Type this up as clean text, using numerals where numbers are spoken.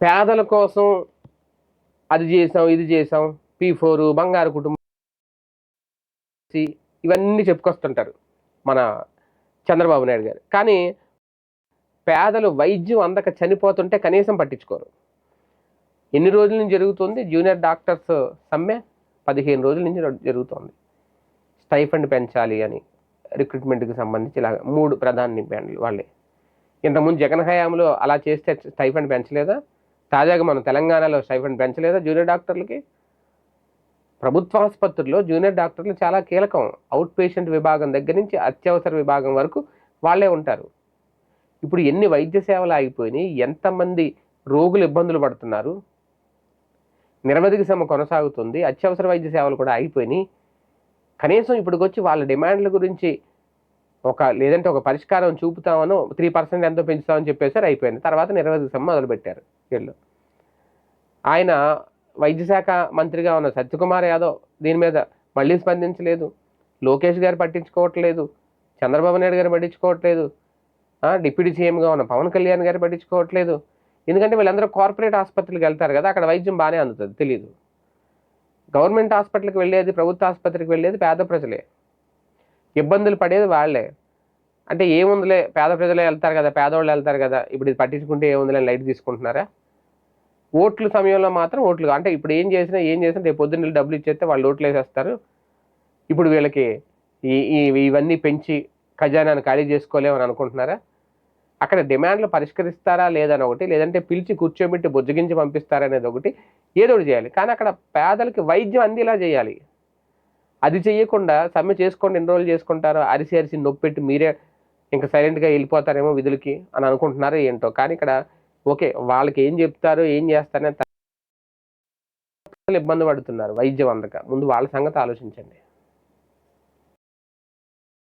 పేదల కోసం అది చేసాం, ఇది చేసాం, P4 బంగారు కుటుంబం ఇవన్నీ చెప్పుకొస్తుంటారు మన చంద్రబాబు నాయుడు గారు. కానీ పేదలు వైద్యం అందక చనిపోతుంటే కనీసం పట్టించుకోరు. ఎన్ని రోజుల నుంచి జరుగుతుంది జూనియర్ డాక్టర్స్ సమ్మె? 15 రోజుల నుంచి జరుగుతోంది. స్టైఫండ్ పెంచాలి అని రిక్రూట్మెంట్కి సంబంధించి ఇలాగ 3 ప్రధాన డిమాండ్లు వాళ్ళే. ఇంతకుముందు జగన్ హయాంలో అలా చేస్తే స్టైఫండ్ పెంచలేదా? తాజాగా మన తెలంగాణలో స్టైఫండ్ పెంచలేదా జూనియర్ డాక్టర్లకి? ప్రభుత్వ ఆసుపత్రుల్లో జూనియర్ డాక్టర్లు చాలా కీలకం. అవుట్ పేషెంట్ విభాగం దగ్గర నుంచి అత్యవసర విభాగం వరకు వాళ్ళే ఉంటారు. ఇప్పుడు ఎన్ని వైద్య సేవలు ఆగిపోయినాయి, ఎంతమంది రోగులు ఇబ్బందులు పడుతున్నారు, నిరవధిక సమ్మె కొనసాగుతుంది, అత్యవసర వైద్య సేవలు కూడా ఆగిపోయినాయి. కనీసం ఇప్పటికొచ్చి వాళ్ళ డిమాండ్ల గురించి లేదంటే ఒక పరిష్కారం చూపుతామనో 3% ఎంతో పెంచుతామని చెప్పేసారు, అయిపోయింది. తర్వాత నిరవధిక సమ్మె మొదలుపెట్టారు వీళ్ళు. ఆయన వైద్య శాఖ మంత్రిగా ఉన్న సత్యకుమార్ యాదవ్ దీని మీద మళ్ళీ స్పందించలేదు. లోకేష్ గారు పట్టించుకోవట్లేదు, చంద్రబాబు నాయుడు గారు పట్టించుకోవట్లేదు, డిప్యూటీ సీఎంగా ఉన్న పవన్ కళ్యాణ్ గారు పట్టించుకోవట్లేదు. ఎందుకంటే వీళ్ళందరూ కార్పొరేట్ ఆసుపత్రికి వెళ్తారు కదా, అక్కడ వైద్యం బాగానే అందుతుంది, తెలియదు. గవర్నమెంట్ హాస్పిటల్కి వెళ్ళేది, ప్రభుత్వ ఆసుపత్రికి వెళ్ళేది పేద ప్రజలే, ఇబ్బందులు పడేది వాళ్ళే. అంటే ఏముందిలే పేద ప్రజలే వెళ్తారు కదా, పేదవాళ్ళు వెళ్తారు కదా, ఇప్పుడు ఇది పట్టించుకుంటే ఏముందిలే లైట్ తీసుకుంటున్నారా? ఓట్ల సమయంలో మాత్రం ఓట్లు, అంటే ఇప్పుడు ఏం చేసినా రేపు పొద్దున్న డబ్బులు ఇచ్చేస్తే వాళ్ళు ఓట్లు వేసేస్తారు. ఇప్పుడు వీళ్ళకి ఇవన్నీ పెంచి ఖజానాను ఖాళీ చేసుకోలేమని అనుకుంటున్నారా? అక్కడ డిమాండ్లు పరిష్కరిస్తారా లేదని ఒకటి, లేదంటే పిలిచి కూర్చోబెట్టి బుజ్జగించి పంపిస్తారనేది ఒకటి, ఏదో ఒకటి చేయాలి. కానీ అక్కడ పేదలకి వైద్యం అందేలా చేయాలి. అది చేయకుండా సమ్మె చేసుకోండి, ఎన్ని రోజులు చేసుకుంటారో, అరిసి నొప్పెట్టి మీరే ఇంకా సైలెంట్గా వెళ్ళిపోతారేమో విధులకి అని అనుకుంటున్నారో ఏంటో. కానీ ఇక్కడ ఓకే, వాళ్ళకి ఏం చెప్తారో ఏం చేస్తారనే ఇబ్బంది పడుతున్నారు వైద్యం అందక. ముందు వాళ్ళ సంగతి ఆలోచించండి.